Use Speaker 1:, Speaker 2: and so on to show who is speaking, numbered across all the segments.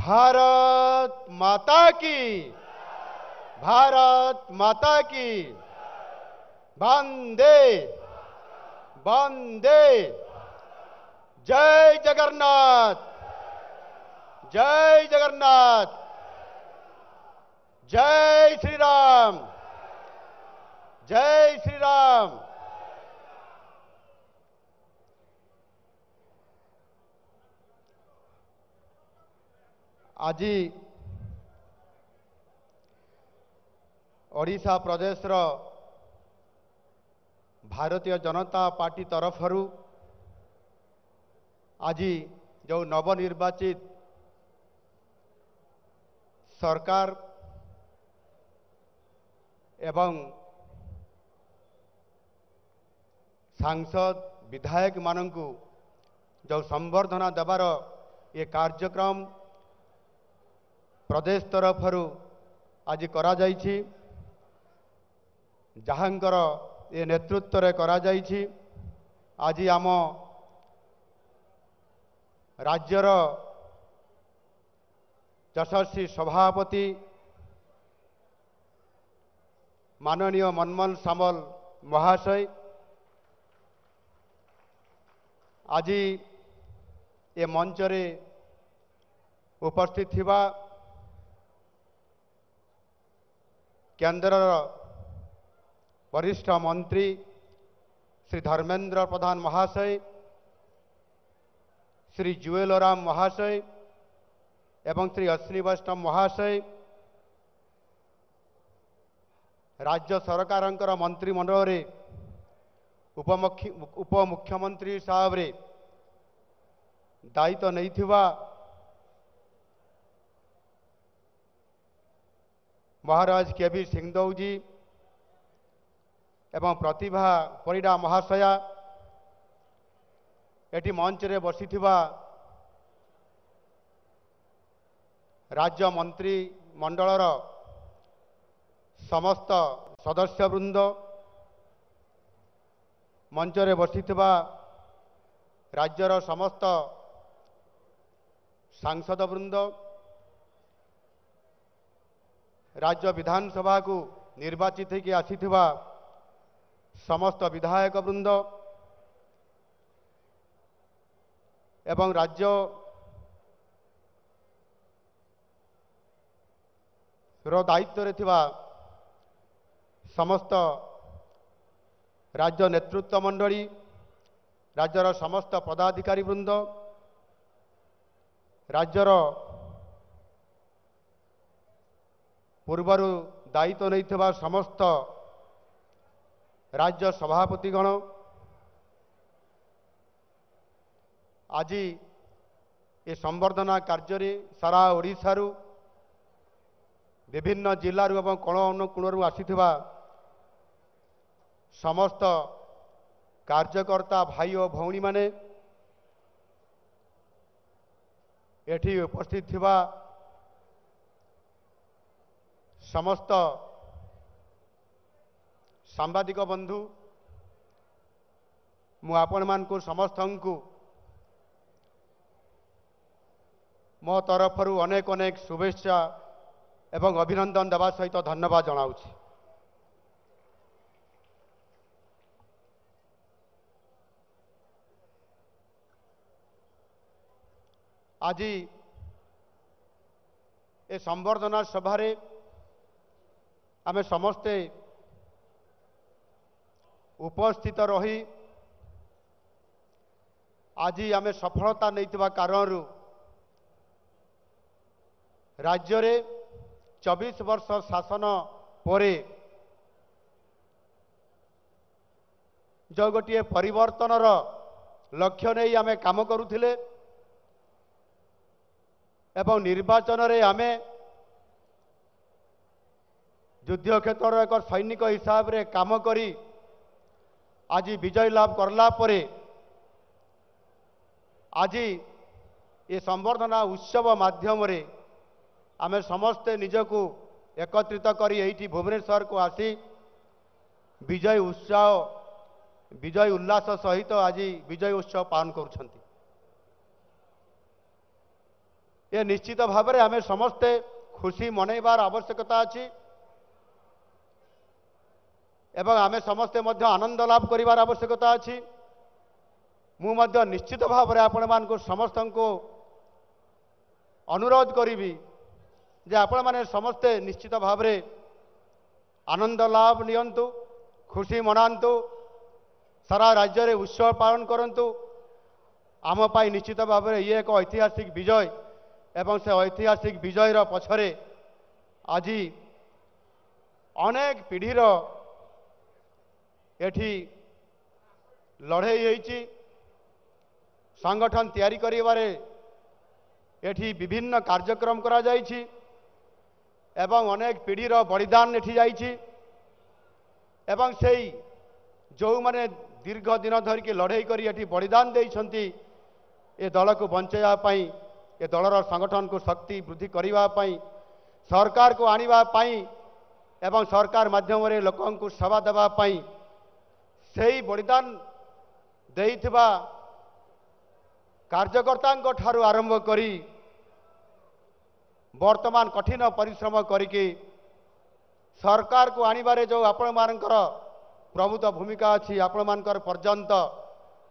Speaker 1: भारत माता की, भारत माता की, वंदे वंदे। जय जगन्नाथ, जय जगन्नाथ, जय श्री राम, जय श्री राम। आज ओडिशा प्रदेश भारतीय जनता पार्टी तरफ आज जो नवनिर्वाचित सरकार एवं सांसद विधायक मानू जो संबर्धना देवार ये कार्यक्रम प्रदेश तरफ आज करा जाइछि, जहांकर ये नेतृत्व रे करा जाइछि। आज आम राज्यर यशस्वी सभापति माननीय मनमोहन सामल महाशय आज ये मंच रे उपस्थित थिबा केंद्र वरिष्ठ मंत्री श्री धर्मेंद्र प्रधान महाशय, श्री जुएल राम महाशय एवं श्री अश्विनी वैष्णव महाशय, राज्य सरकार मंत्रिमंडल रे उपमुख्यमंत्री साहब रे दायित्व नहीं थिबा महाराज केबी सिंहदेव जी एवं प्रतिभा परिडा महाशया, एटी मंच रे बसिथिबा राज्य मंत्री मंडलर समस्त सदस्यवृंद, मंच रे बसिथिबा राज्यर समस्त सांसद वृंद, राज्य विधानसभा को निर्वाचित होकर आसीथिबा समस्त विधायक वृंद एवं राज्य रो दायित्व रे थिबा समस्त राज्य नेतृत्व मंडली, राज्यर समस्त पदाधिकारी वृंद, राज्यर पूर्वर दायित्व नहीं थिबा समस्त राज्य सभापतिगण, आज ये संबर्धना कार्य सारा ओडिशा रु विभिन्न जिल्लारू एवं कोण अनुकोणरू आसीथिबा समस्त कार्यकर्ता भाई और भौणी माने, एठी उपस्थित थिबा समस्त सांबादिक बंधु, मु आपण मान को समस्त को मो तरफ अनेक अनेक शुभेच्छा एवं अभिनंदन देवा सहित धन्यवाद जनाऊछि। आज ए संबर्धना सभारे आमे समस्ते उपस्थित रही आज आमे सफलता नहीं कारण राज्य रे 24 वर्ष शासन परे जो गोटे परिवर्तन लक्ष्य नहीं आमे काम करुथिले एवं निर्वाचन रे आमे युद्ध क्षेत्र एक सैनिक हिसाब रे काम करी आज विजय लाभ करला परे आज ये संबर्धना उत्सव माध्यम रे आमे समस्ते निजको एकत्रित करी एठी भुवनेश्वर को आसी विजय उत्साह विजय उल्लास सहित आज विजय उत्सव पालन करुछंती। ये निश्चित भाव में आम समस्ते खुशी मनइबार आवश्यकता अच्छी एवं आम समस्ते मध्य आनंद लाभ करिवार आवश्यकता अच्छी मु मध्य निश्चित भाव में आपण मान समस्त को अनुरोध करी जे आपण माने समस्ते निश्चित भाव में आनंद लाभ नियंतु खुशी मनातु सारा राज्य में उत्सव पालन करंतु आम पाई निश्चित भाव में ये एक ऐतिहासिक विजय एवं से ऐतिहासिक विजयर पछरे आज अनेक पीढ़ीर एठी लड़ाई होईची संगठन तैयारी करिवारे एठी विभिन्न कार्यक्रम करा जाईची एवं अनेक पीढ़ीर बलिदान एठी जाईची एवं सेई जो माने दीर्घ दिन धरिकी लड़ाई करी एठी बलिदान देइछंती ए दल को बंचाइबा पई ए दलर संगठन को शक्ति वृद्धि करिबा पई सरकार को आनिबा पई एवं सरकार माध्यम रे लोकन को सेवा देबा पई सेई बलिदान देइथिबा कार्यकर्ता ठारू आरंभ करी वर्तमान कठिन परिश्रम करिके सरकार को आनिबारे जो आपण मानकर प्रभुत भूमिका अच्छी आपण मानकर पर्यंत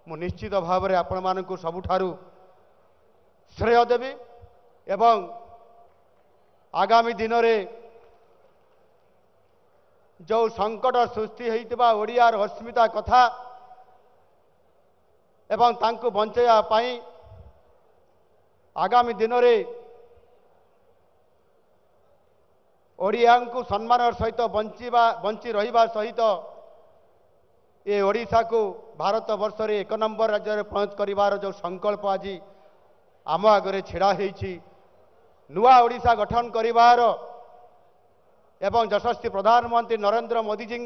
Speaker 1: मु निश्चित भाव में आपण मानकु सबुठारू श्रेय देवी एवं आगामी दिन में जो संकट सृष्टि होइतिबा ओडियार अस्मिता कथा एवं तांको बंचाइबा पई आगामी दिन में ओडिया को सम्मान सहित बंची रहिबा सहित ये ओडिशा को भारत वर्ष रे 1 नंबर राज्य में पहुँच करिवार जो संकल्प आज आम आगे छिड़ा होईची नुआ ओडिशा गठन करिवार एवं यशस्वी प्रधानमंत्री नरेंद्र मोदी जी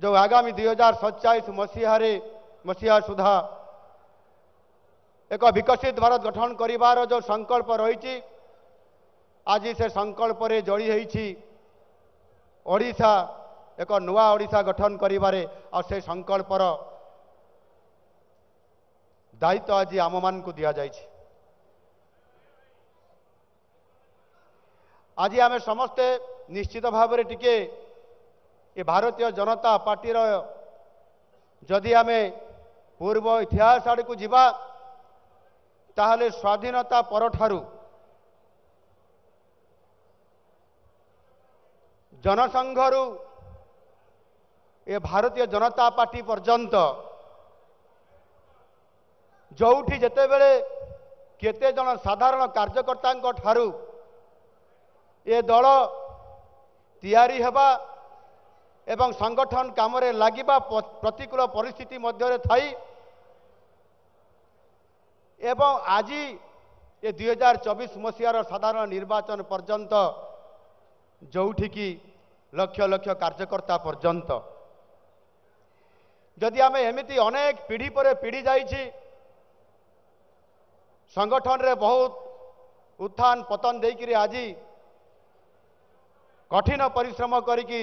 Speaker 1: जो आगामी 2047 मसीहा सुधा एक विकसित भारत गठन करिवार जो संकल्प रही आज से संकल्प रे जोड़ी होईची ओडिशा एक नुआ ओडिशा गठन करिवारे और से संकल्पर दायित्व आज आम मान को दिया जाइछि। आज आम समस्ते निश्चित भाव में टिके ये भारतीय जनता पार्टी जदि आम पूर्व इतिहास आड़ को जीवा ताहले स्वाधीनता पर ठारू जनसंघरू ये भारतीय जनता पार्टी पर्यंत जोठी जेते बेले केते जन साधारण कार्यकर्ता ठारू ये दल तैयारी हेबा एवं संगठन काम रे लागिबा प्रतिकूल परिस्थिति मध्य थाई एवं आज ये 2024 मसीहार साधारण निर्वाचन पर्यंत जोठी की लक्ष लक्ष कार्यकर्ता पर्यंत जदि आम एमती अनेक पीढ़ी पर पीढ़ी जाइछि संगठन रे बहुत उत्थान पतन देकरी आज कठिन परिश्रम करिकी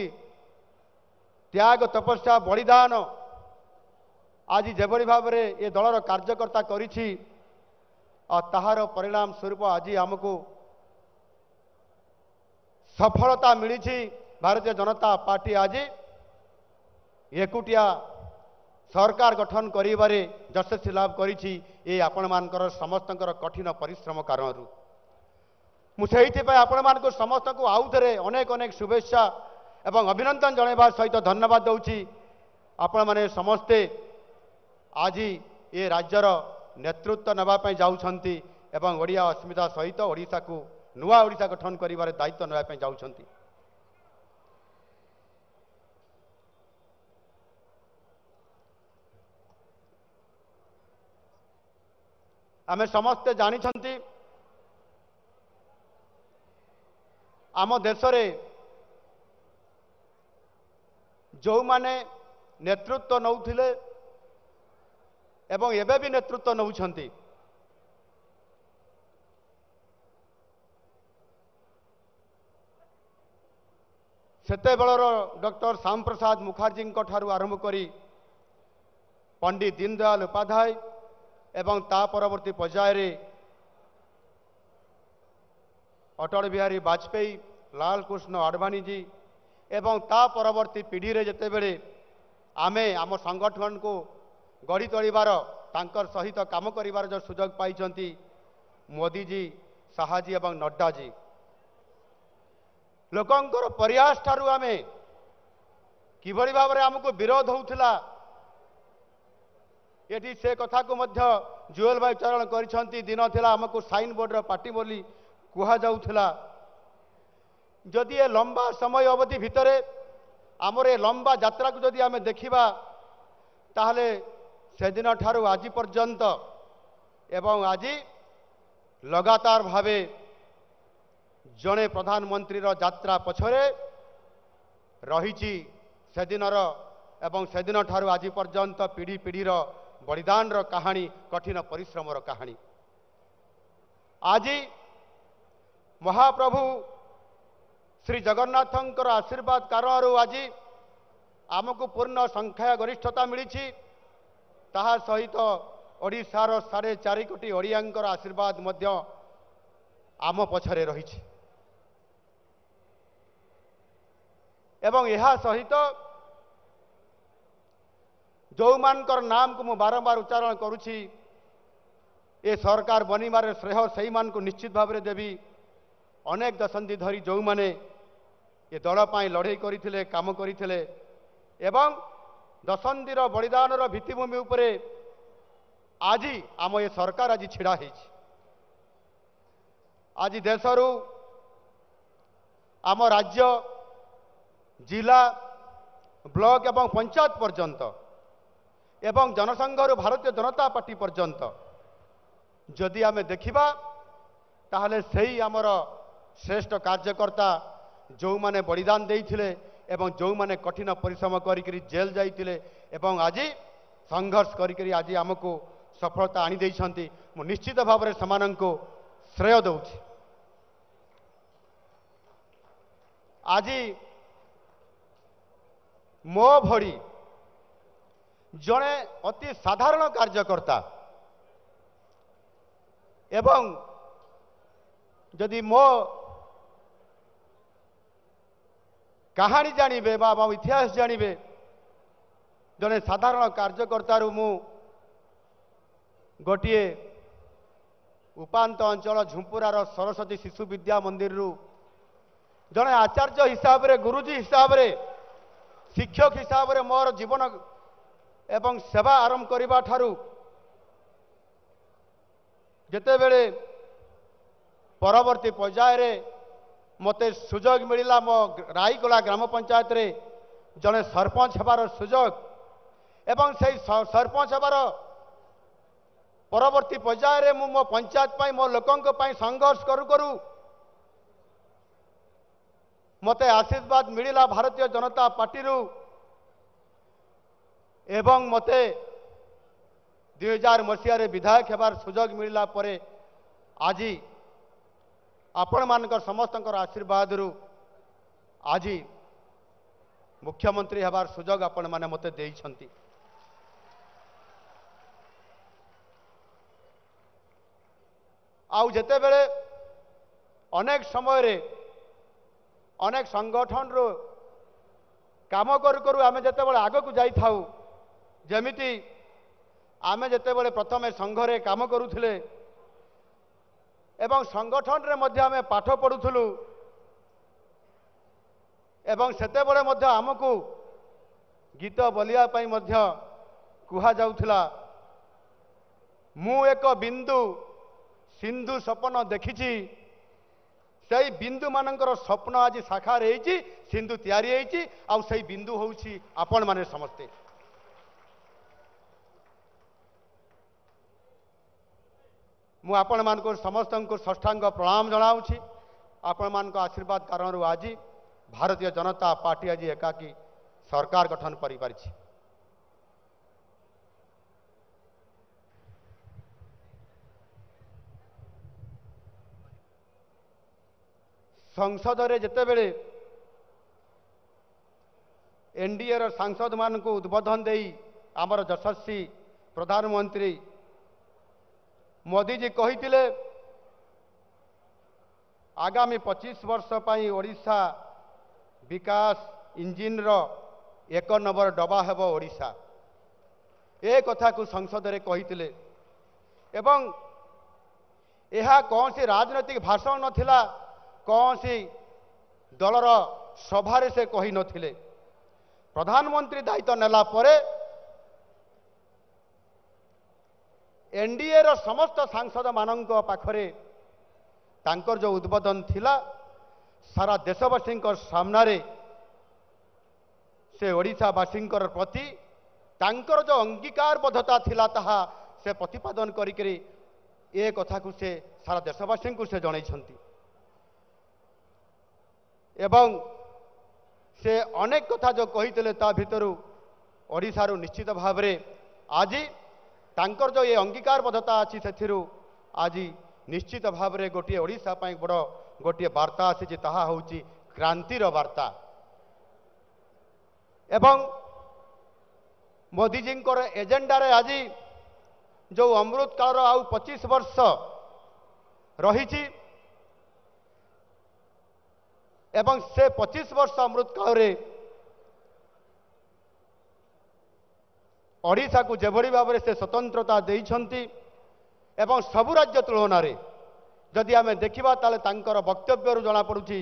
Speaker 1: त्याग तपस्या बलिदान आज जेभली भाव में ये दलर कार्यकर्ता करिछि और ताहार परिणाम स्वरूप आज आमको सफलता मिली भारतीय जनता पार्टी आज एकुटिया सरकार गठन करिबारे यशस्वी लाभ करिछि ये आपण मानकर समस्तंकर कठिन परिश्रम कारण मुझे आपण मानक समस्त को आउ थे अनेक अनेक शुभेच्छा एवं अभिनंदन जनवा सहित धन्यवाद दूची आपण माने समस्ते आज ये राज्यर नेतृत्व नापी जाउछंती एवं ओडिया अस्मिता सहित ओडिशा को नुआ ओडिशा गठन करिबारे दायित्व नापी जाउछंती। आमे समस्ते जानिछंती आम देश रे जो माने नेतृत्व नौथिले एवं एबे भी नेतृत्व नौछंती सेते बेलर डॉक्टर श्याम प्रसाद मुखर्जी ठारू आरंभ करी पंडित दीनदयाल उपाध्याय एवं ता परवर्ती पर्याय अटल बिहारी वाजपेयी लाल कृष्ण आडवाणी जी एवं ता परवर्ती पीढ़ी रे जेतेबेले आमे आम संगठन को गढ़ी तोड़बार तांकर सहित काम करिवार जो सुजोग पाइछंती मोदी जी शाहजी एवं नड्डा जी लोकंकर प्रयास ठारू आमे किभली भाव में आमको विरोध होउथिला ये से कथा को मध्य जुएल भाई उच्चारण करिसंती दिन थिला हमको साइन बोर्ड रो पार्टी बोली कुहा जाउथिला जदि ए लंबा समय अवधि भितरे आमर ए लंबा यात्रा को जदि आमे देखिबा ताहले से दिन ठारू आज पर्यंत एवं आज लगातार भावे जड़े प्रधानमंत्री रो यात्रा पछरे रही से दिनर एवं से दिन ठारू आज पर्यंत पीढ़ी पीढ़ीर बलिदान रो कहानी कठिन परिश्रम रो कहानी आज महाप्रभु श्री जगन्नाथंकर आशीर्वाद कारण आज आमको पूर्ण संख्या गरिष्ठता मिली ताहा सहित ओडिशार 4.5 कोटी ओडियांकर आशीर्वाद मध्य आम पछरे रही एवं यह सहित जो मानकर नाम को मु बारंबार उच्चारण करुछि ए सरकार बनिबार श्रेय सही मान को निश्चित भाव में देवी अनेक दशंधि धरी जो माने ये दल पाई लड़ाई करथिले काम करथिले एवं दशंधिर बलिदान भित्तिभूमि उपरे आज आम ये सरकार आज छिड़ा है आज देशरू आम राज्य जिला ब्लॉक एवं पंचायत पर्यंत एवं जनसंघ भारतीय जनता पार्टी पर्यंत जदि आमे देखिबा ताहले सही आमर श्रेष्ठ कार्यकर्ता जो माने बलिदान देइथिले एवं जो माने कठिन परिश्रम करी जेल जाइतिले एवं आज संघर्ष करी आज आमको सफलता आनी देइछंती मु निश्चित भाव में समानंको श्रेय दउछि आज मो भड़ी जड़े अति साधारण कार्यकर्ता एवं जदि मो कहानी जानिबे बा इतिहास जानिबे जड़े साधारण कार्यकर्ता मु गोटे उपांत अंचल झुंपुरार सरस्वती शिशु विद्या मंदिर रु जड़े आचार्य हिसाब रे गुरुजी हिसाब रे शिक्षक हिसाब रे मोर जीवन एवं सेवा आरंभ करबा ठारू जेतेबेले परवर्ती पर्याय रे मते सुजोग मिलिला मो राईगोला ग्राम पंचायत रे जड़े सरपंच हेबार सुजोग एवं से सरपंच हेबार परवर्ती पर्याय रे मो पंचायत पाई मो लोकंक पाई संघर्ष करू करू मते आशीर्वाद मिलिला भारतीय जनता पार्टी रु एवं मते 2000 मसीह विधायक हेबार सुजोग मिलिला परे आज आपण मानकर समस्त आशीर्वाद रु आज मुख्यमंत्री हेबार सुजोग आपण माने मते देइछंती आउ जेते बेले अनेक समय रे अनेक संगठन रो काम करू करू आमे जेते बेले आगो को जाई थाउ जेमिति आमे जेते बेले प्रथमे संघरे काम करूथिले एवं संगठन रे मध्य आमे पाठ पढुथुलु एवं सेते बेले मध्य आमको गीत बोलिया पई मध्य कुहा जाउथिला मु एक बिंदु सिंधु सपन देखिछि सही बिंदु मानकर स्वप्न आज साकार होइछि सिंधु तैयारी होइछि आ सही बिंदु होउछि आपण माने समस्ते मु आपण मानको समस्त को षष्ठांग प्रणाम जनाउछि आपण मानको आशीर्वाद कारण आज भारतीय जनता पार्टी आज एकाकी सरकार गठन करि पारिछि संसद रे जेते बेले एनडीए रो सांसद मान को उद्बोधन देई आमर यशस्वी प्रधानमंत्री मोदी जी कहिथिले आगामी 25 वर्ष पर ओडिशा विकास इंजिन रो 1 नंबर डबा हेब ओडिशा ए कथा को संसद रे कहितिले एवं यह कौन सी राजनैतिक भाषण नथिला कौन सी दलर सभारे से कही नथिले प्रधानमंत्री दायित्व नेला परे एनडीए रो समस्त सांसद मानक पाखरे तांकर जो उद्बोधन थिला सारा देशवासी सामने से ओडिशावासी प्रति तांकर जो अंगीकारबद्धता थिला ताहा से प्रतिपादन करी ए कथा को से सारा देशवासी को से जनइछंती एवं से अनेक कथा जो कही ता भितरु ओडिशारू निश्चित भाव में आज तांकर जो ये अंगीकारबद्धता अच्छी से आज निश्चित भाव में गोटे ओडिशा पाई बड़ गोटे वार्ता आसी ताहा होची क्रांतिर वार्ता एवं मोदीजी एजेंडा रे आज जो अमृत काल आउ 25 वर्ष रही एवं से 25 वर्ष अमृत काल ओडिशा को जेभली भाव में से स्वतंत्रता देइछंती एवं सबु राज्य तुलन में जदि आम देखा ताले तांकर वक्तव्य जना पड़ुछि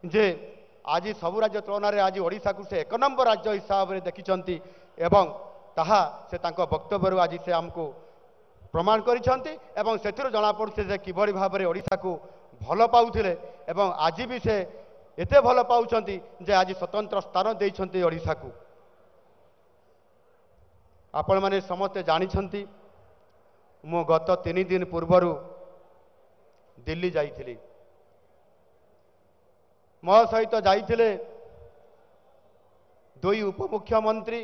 Speaker 1: जे आज सबु राज्य तुलन में आज ओडिशा को से 1 नंबर राज्य हिसाब से देखिछंती एवं ताहा से तांको वक्तव्य आज से आमको प्रमाण करिछंती एवं सेथिरु जना पड़ुछि जे किभली भाव में ओडिशा को भल पाउथिले एवं आज भी से एते भल पाउछंती जे आज स्वतंत्र स्थान देइछंती ओडिशा को आपण माने समस्ते जानिछंती मु गत 3 दिन पूर्वर दिल्ली जाइथिली मो सहित जाइथिले 2 उपमुख्यमंत्री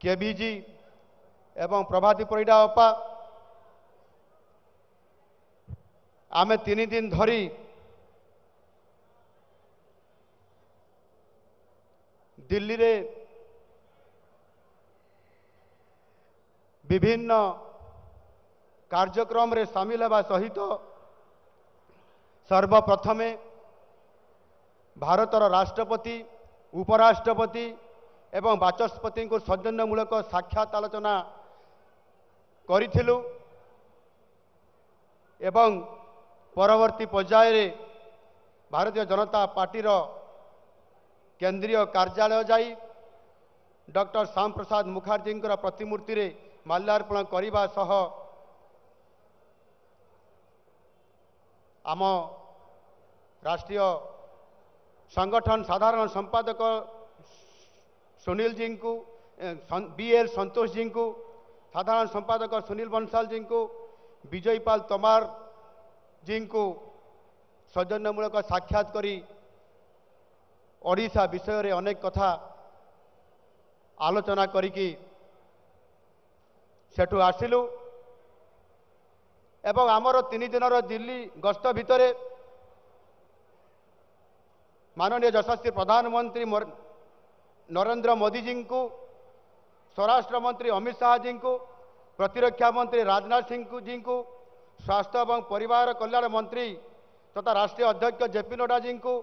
Speaker 1: केबीजी एवं प्रभाती परिडा अपा आमे 3 दिन धरी दिल्ली रे विभिन्न कार्यक्रम रे शामिल होगा सहित सर्वप्रथमे भारतर राष्ट्रपति उपराष्ट्रपति एवं बाचस्पति को सौजन्यमूलक साक्षात आलोचना करिथिलु एवं परवर्ती पर्याय रे भारतीय जनता पार्टी रो केंद्रीय कार्यालय जाई डॉक्टर श्याम प्रसाद मुखर्जी प्रतिमूर्ति रे माल्यार्पण करने सह आम राष्ट्रीय संगठन साधारण संपादक सुनील जी को बीएल संतोष जी को साधारण संपादक सुनील बंसाल जी को विजयपाल तोमार जी को सौजन्यमूलक साक्षात करी ओडिशा विषय रे अनेक कथा आलोचना करिकी सेठू आसिलु एवं आमर 3 दिनर दिल्ली गस्त भितर माननीय यशस्वी प्रधानमंत्री नरेंद्र मोदी जी को स्वराष्ट्र मंत्री अमित शाह जी को प्रतिरक्षा मंत्री राजनाथ सिंह जी को स्वास्थ्य एवं परिवार कल्याण मंत्री तथा राष्ट्रीय अध्यक्ष जेपी नड्डा जी को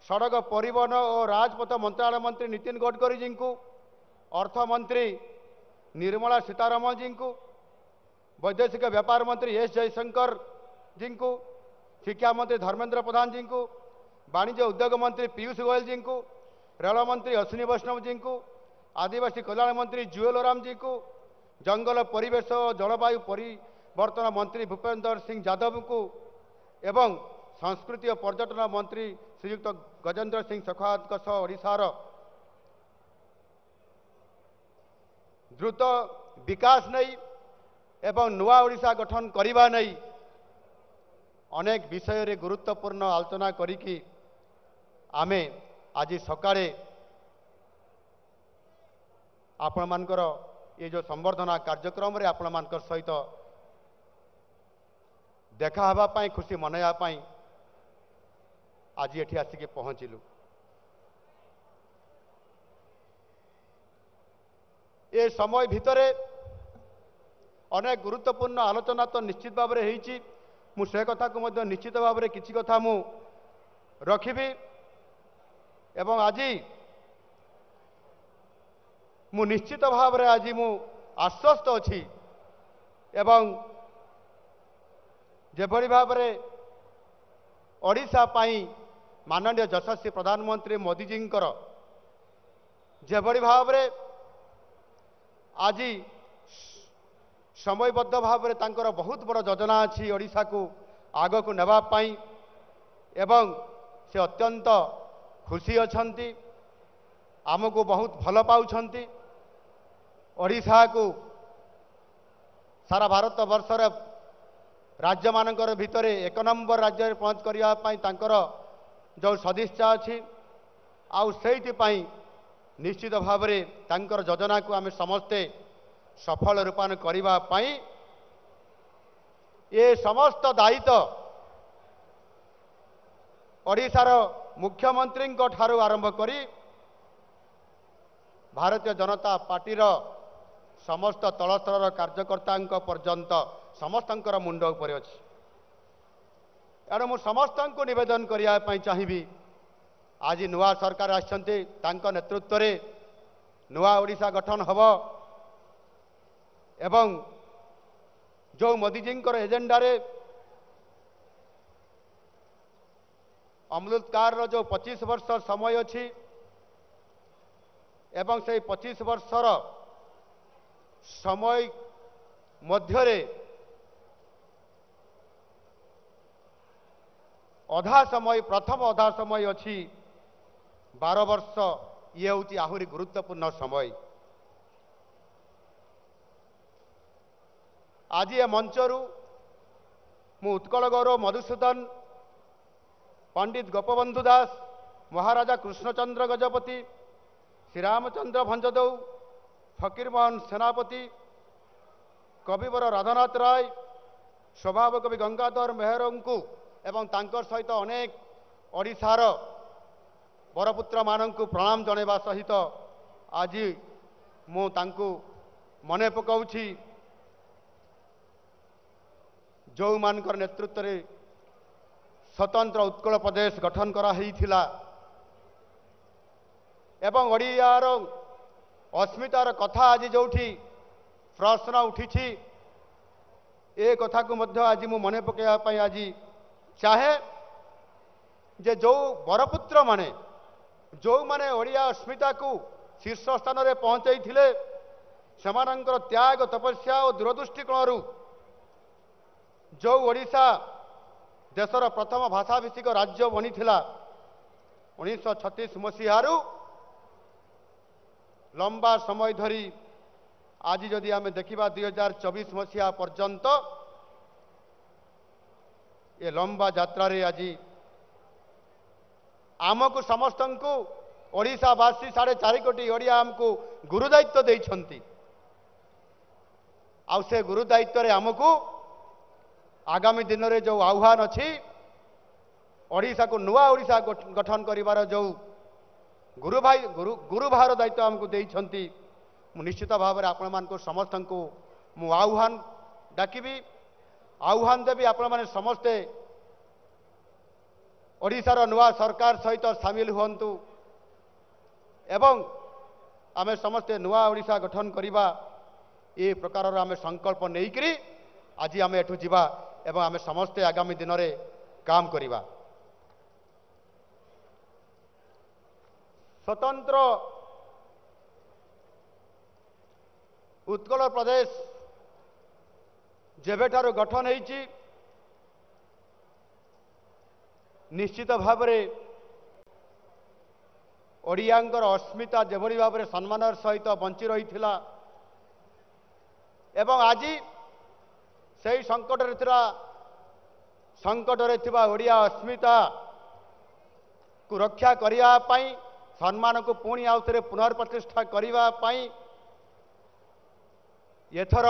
Speaker 1: सड़क परिवहन और राजपथ मंत्रालय मंत्री नितिन गडकरी जी को अर्थ मंत्री निर्मला सीतारमण जी को वैदेशिक व्यापार मंत्री एस जयशंकर जी को शिक्षा मंत्री धर्मेंद्र प्रधान जी को वाणिज्य उद्योग मंत्री पीयूष गोयल जी को रेल मंत्री अश्विनी वैष्णव जी को आदिवासी कल्याण मंत्री जुएल ओराम जी को जंगल परिवेश और जलवायु परिवर्तन मंत्री भूपेंद्र सिंह यादव को एवं संस्कृति और पर्यटन मंत्री श्रीयुक्त गजेंद्र सिंह शेखावत ओडिशार द्रुत विकास नहीं एवं नुआ ओडिशा गठन करने नहीं अनेक विषय रे गुरुत्वपूर्ण आलोचना करिकी आमे आज सकाळे आपण मानकर ये जो संवर्धना कार्यक्रम रे आपण मानकर सहित देखा हवा पाई खुशी मनाया पाई आज एठी आसिके पहुँचलु ये समय भितरे अनेक गुरुत्वपूर्ण आलोचना तो निश्चित भाव में होईची मु से कथा को मध्य निश्चित भाव में किसी कथा मु रखिबी एवं आज मु निश्चित भाव में आज मु आश्वस्त अच्छी एवं जेभली भाव में ओडिशा पाई माननीय यशस्वी प्रधानमंत्री मोदी जी जेभली भाव में आज समयबद्ध भाव में तांकर बहुत बड़ योजना अच्छी ओडिशा को आग को नेबा पाई एवं से अत्यंत खुशी अछंती आमको बहुत भल पाउछंती ओडिशा को सारा भारत वर्षर राज्य मानकर भितर एक नंबर राज्य में पहुँच करने तांकर जो सदिच्छा अच्छी आउ से निश्चित भाव में तांकर योजना को आम समस्ते सफल रूपायन करने ये समस्त दायित्व ओडिशार मुख्यमंत्री ठारू आरंभ करी भारतीय जनता पार्टी समस्त तलस्तर कार्यकर्ता पर्यंत समस्त मुंड उपर अच्छी एणु मु समस्त को निवेदन करने चाहिए आज नुआ सरकार आछंती नेतृत्व में नुआ ओडिशा गठन हब एवं जो मोदीजी एजेंडा रे अमृतकार जो 25 वर्ष समय अच्छी एवं से 25 वर्षर समय मध्य अधा समय प्रथम अधा समय अच्छी 12 वर्ष ये हूँ आहरी गुरुत्वपूर्ण समय आज ये मंचरू मु उत्कल गौरव मधुसूदन पंडित गोपबंधु दास महाराजा कृष्णचंद्र गजपति श्रीरामचंद्र भंजदौ फकीरमोहन सेनापति कविवर राधानाथ राय स्वभाव कवि गंगाधर मेहर को एवं तांकर सहित अनेक ओडिशार बरपुत्र मानक प्रणाम जनवा सहित आज मु तांको मने पकाउछि जो मानकर नेतृत्व में स्वतंत्र उत्कल प्रदेश गठन करा हिथिला एवं ओडियार अस्मितार कथा आज जोठी प्रश्न उठी ए कथा को मध्य आज मु मने पकाइबा आज चाहे जे जो बरपुत्र माने जो माने ओडिया अस्मिता को शीर्ष स्थान में पहुंचाई थिले सेमानंकर त्याग तपस्या और दूरदृष्टिकोण जो ओडिशा देशर प्रथम भाषाभिषिक राज्य बनी 1936 मसीहारू लंबा समय धरी आज जदि आम देखा 2024 मसीहा पर्यंत ये लंबा यात्रा रे आज आमको समस्त को ओडिशावासी 4.5 कोटी ओडिया आमको गुरुदायित्व देइछंती आउ से गुरुदायित्व रे आमको आगामी दिन में जो आह्वान अच्छी ओडिशा को नुआ ओडिशा गठन करिवार जो गुरुभार दायित्व आमको देइछंती मु निश्चित भाव में आपण मान समस्त को मु आह्वान डाकिबी आह्वान देवी आपण माने समस्ते ओडिशार नुआ सरकार सहित सामिल हुंतु एवं आमे समस्ते नुआ ओडिशा गठन करिबा ए प्रकार आमे संकल्प नेइकरी आज आमे एठु जिबा एवं आमे समस्ते आगामी दिन में काम करिबा स्वतंत्र उत्कल प्रदेश जेबेठारु गठन होइछि निश्चित भाव में ओडियांकर अस्मिता जेभली भाव में सम्मानर सहित बंची रही एवं आज से संकट रे ओडिया अस्मिता को रक्षा करने सम्मान को पुणी आउ थे पुनर्प्रतिष्ठा करने एथर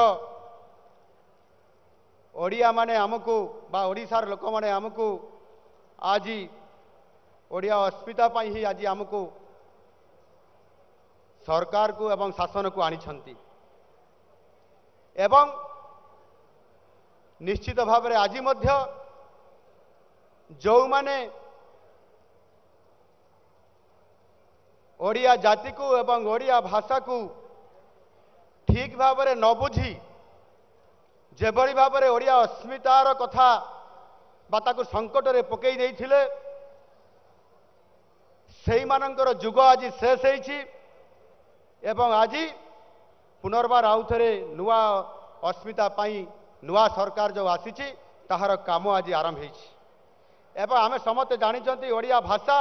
Speaker 1: ओडिया माने आमको बा ओडिशार लोक माने आमको आज ओडिया अस्मिता ही आज आमको सरकार को एवं शासन को आनी एवं निश्चित भाव में आज जो माने ओडिया जाति को एवं ओडिया भाषा को ठीक भाव में न बुझी जेभली भाव में ओडिया अस्मितार कथा बाता संकट में पकई देइथिले सेही मानकर जुग आज शेष होइछि एवं आज पुनर्बार आउ थे नुआ अस्मिता पाई नुआ सरकार जो आसीछि ताहार काम आज आरंभ होइछि एवं आमे समस्त जानिछंती ओडिया भाषा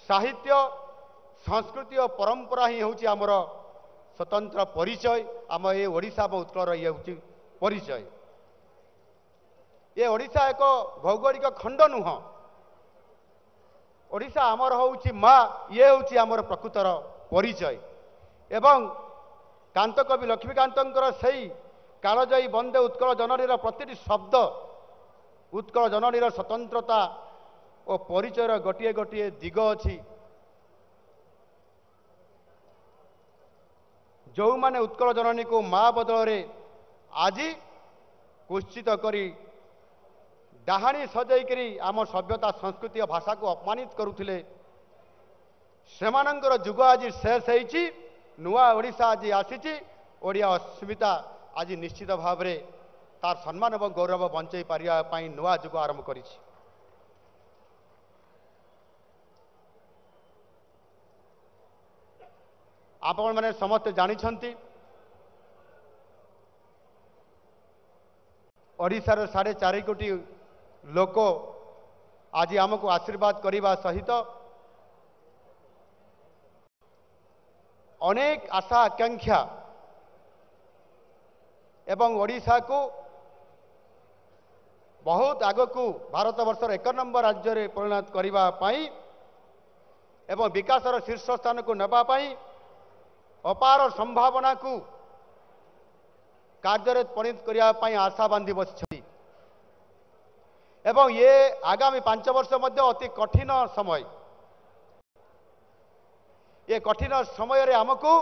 Speaker 1: साहित्य संस्कृति और परंपरा ही होउछि आमर स्वतंत्र परिचय आम ये ओडिशा में उत्कल ये होउछि परिचय ये ओडिशा एक भौगोलिक खंड नुह ओडिशा आमर होउछि माँ ये होउछि आमर प्रकृतर परिचय एवं कांत कवि लक्ष्मीकांतर सही कालजयी बंदे उत्कल जननीर प्रतिटी शब्द उत्कल जननीर स्वतंत्रता और परिचयर गोटे गोटे दिग अच्छी जो माने उत्कल जननी को माँ बदल रे आज कुश्चित करी डाहाणी सजैकरी आम सभ्यता संस्कृति और भाषा को अपमानित करुथिले सेमानंकर जुग आज शेष होइछि नुआ ओडिशा आज आसीछि ओडिया अस्मिता आज निश्चित भाव में तार सम्मान और गौरव बंचई पारिया पाई नुआ जुग आरंभ करिछि आपण माने समस्त जानिछंती ओडिशार 4.5 कोटी लोक आज आमको आशीर्वाद करने सहित अनेक आशा आकांक्षा एवं ओडिशा को बहुत आग को भारत वर्षर 1 नंबर राज्य में परिणत करने एवं विकासर शीर्ष स्थान को नापी अपार संभावना को कार्य परिणत करने आशा बांधी बसी एवं ये आगामी 5 वर्ष मध्य अति कठिन समय ये कठिन समय रे आमको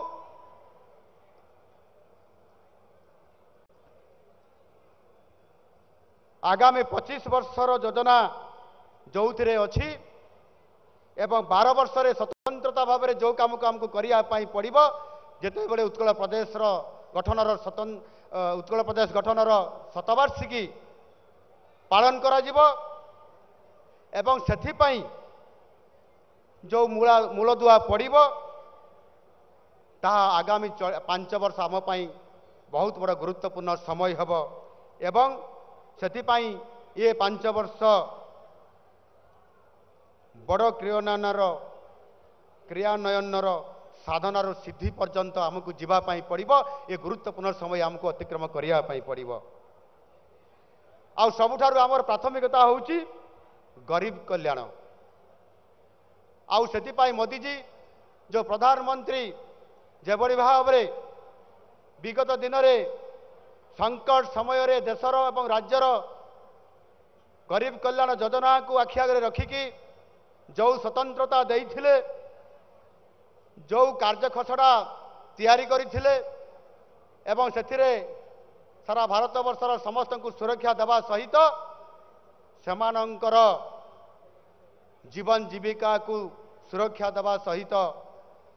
Speaker 1: आगामी 25 वर्षर योजना जो अच्छी एवं 12 वर्ष स्वतंत्रता भाव में जो काम को आमको करने पड़ो जिते बड़े उत्कल प्रदेश गठनर उत्कल प्रदेश गठनर शतवार्षिकी पालन करा जिवो एवं सेथिपाई जो मूलदुआ पड़ो ताहा आगामी 5 वर्ष आम पाई बहुत बड़ा गुरुत्वपूर्ण समय हब एवं सेथिपाई ये 5 वर्ष बड़ क्रियान्वयनर साधनार सिद्धि पर्यंत आमको जीवाई पड़ो ये गुरुत्वपूर्ण समय आमको अतिक्रम करने पड़ो आ सबुठारु आमर प्राथमिकता होउची गरीब कल्याण आउ सेतिपाई मोदी जी जो प्रधानमंत्री जेभली भाव में विगत दिन में संकट समय रे देशर एवं राज्यर गरीब कल्याण योजना को आखि आगे रखिकी जो स्वतंत्रता देइथिले जो कार्य खसड़ा तैयारी करथिले एवं सेथिरे सारा भारत वर्षर समस्त को सुरक्षा देवा सहित सेमानंकर जीवन जीविका को सुरक्षा देवा सहित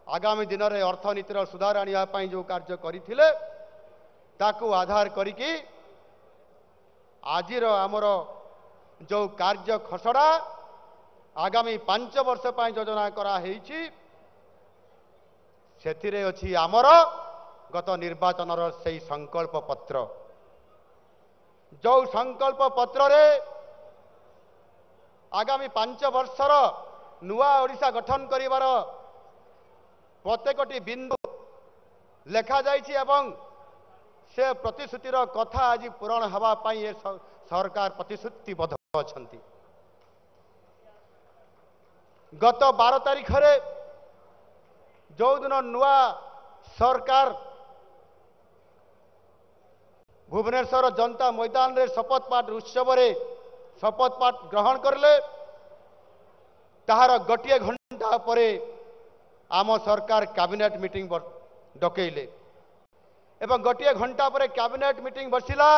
Speaker 1: आगामी दिन में अर्थनीतिर सुधार आने जो कार्य करथिले ताकू आधार करिकी आजिर आमर जो कार्य खसड़ा आगामी 5 वर्ष पाई योजना करा हेइछि सेथिरे अछि आमर गत निर्वाचन से संकल्प पत्र जो संकल्प पत्र रे आगामी 5 वर्षर नुआ ओडिशा गठन करिवार प्रत्येकटी बिंदु लेखा जाइछि एवं से प्रतिश्रुतिर कथा आज पूरण हवा पाई ये सरकार प्रतिश्रुतिबद्ध अछंती गत 12 तारीख रे जो दिन नुआ सरकार भुवनेश्वर जनता मैदान रे शपथ पाठ उत्सव रे शपथ पाठ ग्रहण करले ताहार गोटे घंटा परे आम सरकार कैबिनेट मीटिंग डकैले एवं गोटे घंटा पर कैबिनेट मीटिंग बसिला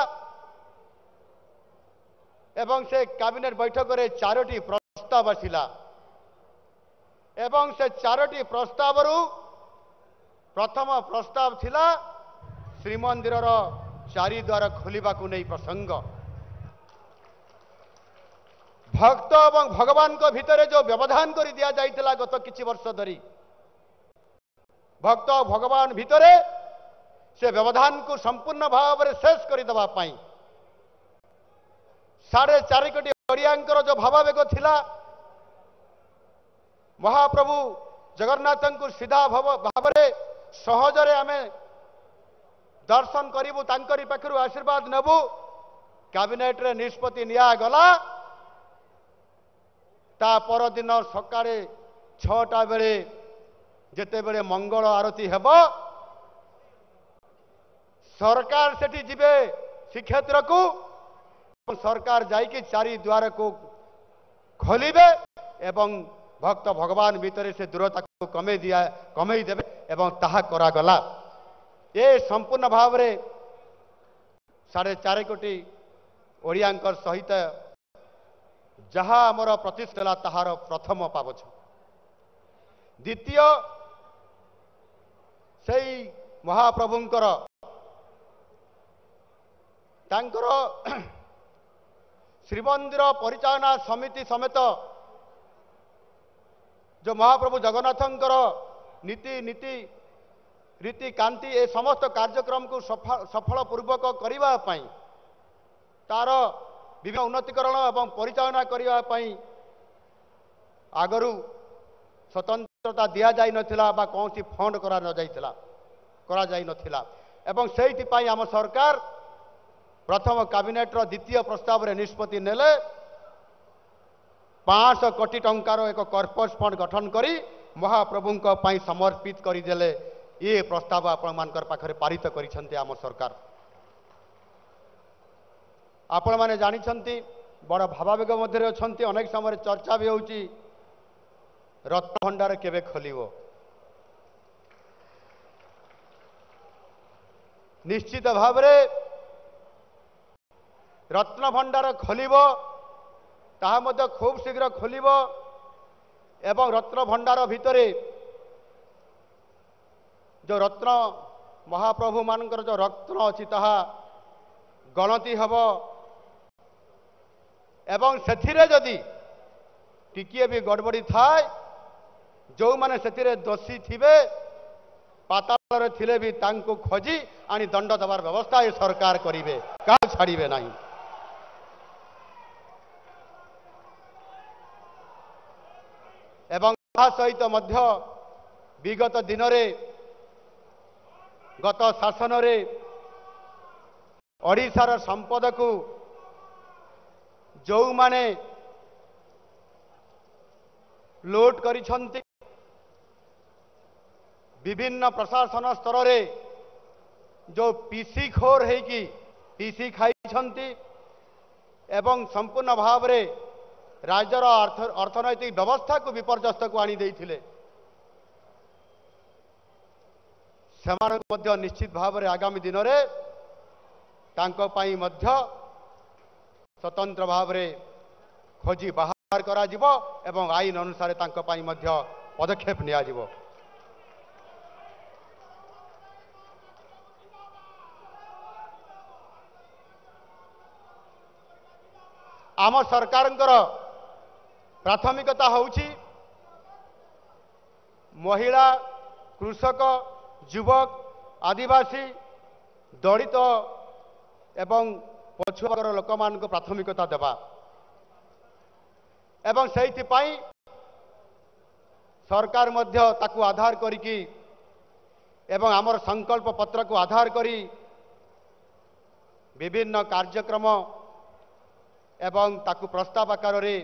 Speaker 1: एवं से कैबिनेट बैठक में 4टी प्रस्ताव आसिला एवं से 4टी प्रस्ताव प्रथम प्रस्ताव थिला श्रीमंदिर चारिद्वार खोलिबा को नहीं प्रसंग भक्त और भगवान को भितर जो व्यवधान कर दिया जाइतिला गत किछि वर्ष धरी भक्त भगवान भितर से व्यवधान को संपूर्ण भाव में शेष कर देबा पाई 4.5 कोटी ओडियांकर जो भावावेग थिला महाप्रभु जगन्नाथ को सीधा भाव में सहजरे आमे दर्शन करूँ तांकरी पाखरु आशीर्वाद नेबू कैबिनेट रे निष्पत्ति निया गला ता परदिन सकाळे 6टा बेले जेते बेले मंगल आरती हेब सरकार सेठी जिबे श्रीक्षेत्र को सरकार जाइके चारिद्वार को खोलिबे एवं भक्त भगवान भीतर से दूरता को कमे देवे एवं ताहा करा गला ये संपूर्ण भाव में 4.5 कोटी ओडियांकर सहित जहाँ आमर प्रतिष्ठा ताहार प्रथम पावछ द्वितीय से महाप्रभुंकर तांकर श्रीमंदिर परिचालना समिति समेत जो महाप्रभु जगन्नाथंकर नीति नीति रीति कांति ए समस्त कार्यक्रम को सफल पूर्वक करने तार विभिन्न उन्नतिकरण एवं परिचालना करने आगरू स्वतंत्रता दि जाई नथिला बा कौन सी फंड करा न जाइथिला करा जाई नथिला एवं सेहिति पई आम सरकार प्रथम कैबिनेट द्वितीय प्रस्ताव रे निष्पत्ति नेले 500 कोटी टंकार एक कॉर्पोरेट फंड गठन करी महाप्रभुंक पई समर्पित करदेले ये प्रस्ताव आपण मानकर पाखरे पारित करिसंते आम सरकार आपण माने जानिसंती बड़ भावावेग मध्य अछंती अनेक समय चर्चा भी होउची रत्न भंडार केबे खोलिबो निश्चित भाव में रत्न भंडार खोलिबो ताहा मध्य खूब शीघ्र खोलिबो एवं रत्न भंडार भितरे जो रत्न महाप्रभु मानकर जो रत्न अच्छी ताहा गणति हब एवं सेथिरे जदि टिकिए भी गड़बड़ी थाए जो माने सेथिरे दोषी थिबे पाताल रे थिले भी तांको खोजी आनी दंड देवार व्यवस्था ये सरकार करिवे का छाड़िबे नहीं एवं सहित मध्य विगत दिन रे गत शासन रे ओडिशार संपद को जो माने लूट करिसंती विभिन्न प्रशासन स्तर रे जो पीसी खोर है कि पीसी खाई एवं संपूर्ण भाव रे राज्यर अर्थनैतिक व्यवस्था को विपर्यस्त को आनी देइथिले सेमान मध्य निश्चित भाव रे आगामी दिन रे तांको पाई मध्य स्वतंत्र भाव रे खोजी बाहर करा जिवो एवं आईन अनुसार तांको पाई मध्य पदक्षेप निया जिवो आम सरकारंकर प्राथमिकता होउची महिला कृषक युवक आदिवासी दलित एवं पछुआ लोक मान को प्राथमिकता देवा एवं सेहिथि पाई सरकार मध्य ताकू आधार करिकी एवं आमर संकल्प पत्र को आधार करी विभिन्न कार्यक्रम एवं ताकू प्रस्ताव आकार रे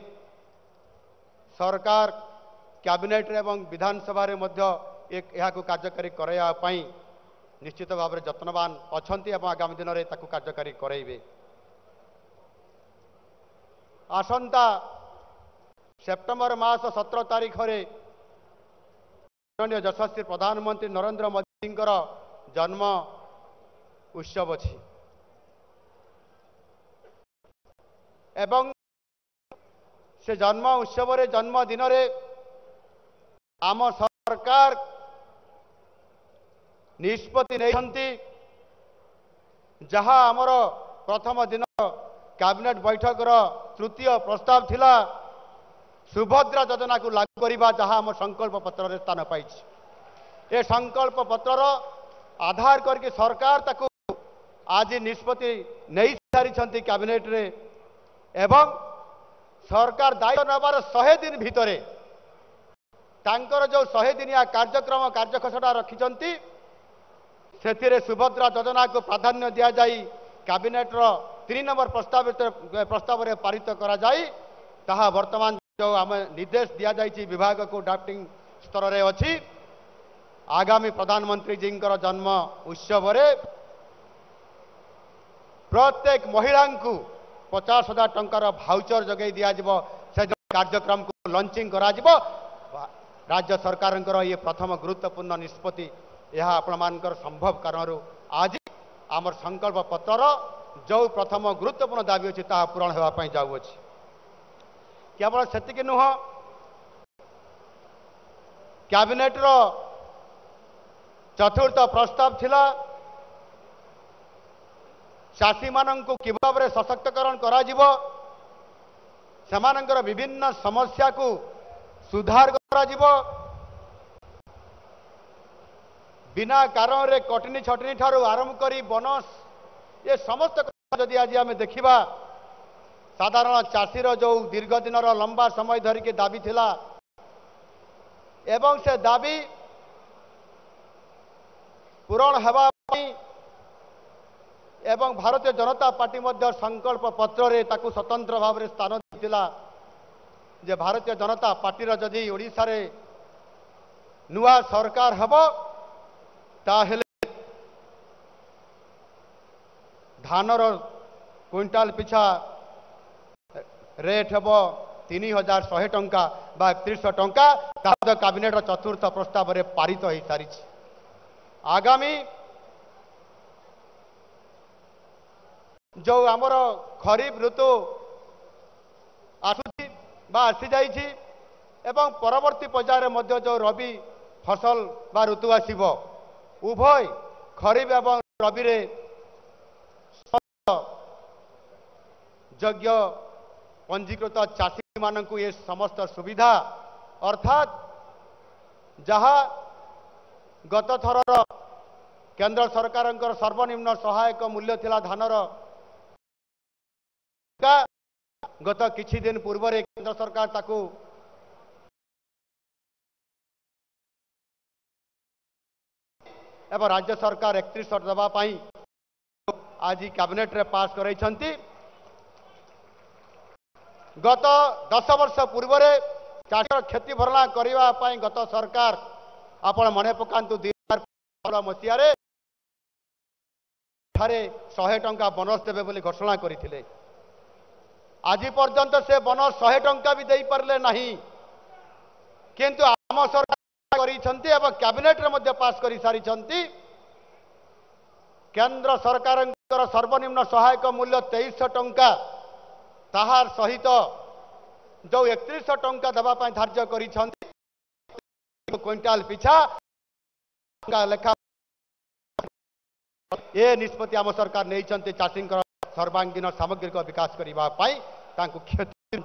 Speaker 1: सरकार कैबिनेट एवं विधानसभा रे मध्य एक यहाँ को कार्यकारी कराया पाई निश्चित भाव में जत्नवान अछंती एवं आगामी दिन में ताकू कार्यकारी कराइबे आसंता सेप्टेम्बर मास 17 तारीख रे यशस्वी प्रधानमंत्री नरेंद्र मोदी जन्म उत्सव अछि एवं से जन्म उत्सव जन्मदिन आम सरकार निष्पत्ति नहीं जहाँ आमर प्रथम दिन कैबिनेट बैठक तृतीय प्रस्ताव थिला सुभद्रा योजना को लागू करने जहाँ आम संकल्प पत्र स्थान पाई ए संकल्प पत्र आधार करके सरकार ताकू आज निष्पत्ति नहीं सारी कैबिनेट रे एवं सरकार दायित्व नबार 100 दिन भितरे तांकर जो 100 दिनिया कार्यक्रम कार्यखसटा रखिछंती से सुभद्रा योजना को प्राधान्य दिया जाई कैबिनेट रो 3 नंबर प्रस्ताव रे पारित करा जाई ताहा वर्तमान जो आम निर्देश दिया जाई विभाग को ड्राफ्टिंग स्तर रे अछि आगामी प्रधानमंत्री जी जन्म उत्सव रे प्रत्येक महिला को 50,000 टंकार भाउचर जगै दिया जिवो से कार्यक्रम को लॉन्चिंग करा जिवो राज्य सरकार ये प्रथम गुरुत्वपूर्ण निष्पत्ति यह आपण संभव कारण आज आमर संकल्प पत्र जो प्रथम गुरुत्वपूर्ण दाबी अच्छी ता पूरण होगापी जाऊँगी केवल से नुह कैबिनेट रो चतुर्थ प्रस्ताव थिला चाषी मानन को कि भाव सशक्तकरण करा जिवो सेमानंकर विभिन्न समस्या को सुधार करा जिवो बिना कारण रे कटनी छटनी ठारू आरंभ करी बोनस ये समस्त जदि आज आम देखा साधारण चाषीर जो दीर्घ दिन लंबा समय धरिकी दाबी थिला एवं से दाबी पूरण हेबा एवं भारतीय जनता पार्टी मध्य संकल्प पत्र रे ताकू स्वतंत्र भाव में स्थान देला जे भारतीय जनता पार्टी जदि ओडिशा रे नुआ सरकार हब ताहेले धानर क्विंटाल पिछा रेट हम 3,100 टंका बा 3100 टंका कैबिनेट चतुर्थ प्रस्ताव रे पारित हो सारी आगामी जो आमर खरीफ ऋतु आसुची बा आसी जाइछि एवं परवर्ती पर्यायर मध्य जो रबी फसल बा ऋतु आसीबो उभय खरीफ एवं रबी रे योग्य पंजीकृत चाषी मानक ये समस्त सुविधा अर्थात जहाँ गत थर केंद्र सरकार सर्वनिम्न सहायक मूल्य थिला धानर गत किछि दिन पूर्व केंद्र सरकार ताकू एवं राज्य सरकार 31 दबा पाई आज कैबिनेट रे पास करैछंती गत 10 वर्ष पूर्व चाषर क्षति भरणा करने गत सरकार आपण मने पकांतु 2016 मसीह 100 टंका बोनस देवे बोली घोषणा करथिले आज पर्यंत से बोनस 100 टंका भी दे पारले नहीं किंतु आम सरकार करिसंती एवं कैबिनेट रे मध्य पास करि सारिसंती केंद्र सरकार सर्वनिम्न सहायक मूल्य 2300 टंका ताहार सहित जो 3100 टंका देवाई धार्य करिसंती क्विंटाल पिछा लेखा ये निष्पत्ति आम सरकार नहीं चाषी सर्वांगीन सामग्रिक विकास करने क्षति।